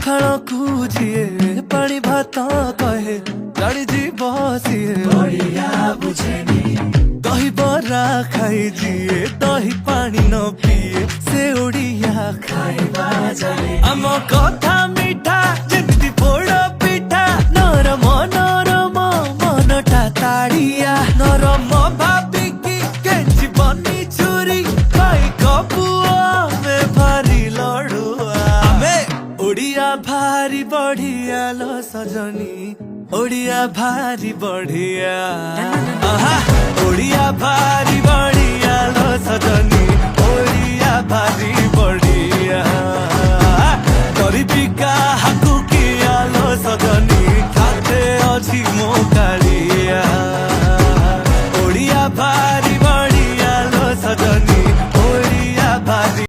पखाल को जीए पानी भात कहे गाड़ी जी बसिए दही बरा खाई जीए दही पानी न पिए से ओडिया खाइबा जाने आम कथा मिठा जेमती पोड़ पिठा नरम नरम मनटा ताड़िया नरम भाबिकी केंची बनी छुरी भाई कपुआ में भारी लड़ुआ आमे ओडिया भारी बढ़िया लो सजनी ओडिया भारी बढ़िया ओडिया भारी बढ़िया लो सजनी ओडिया भारी बढ़िया गरीबी का हाकु किया लो सजनी खाते अच्छी मो कालिया ओडिया भारी बढ़िया लो सजनी ओडिया भारी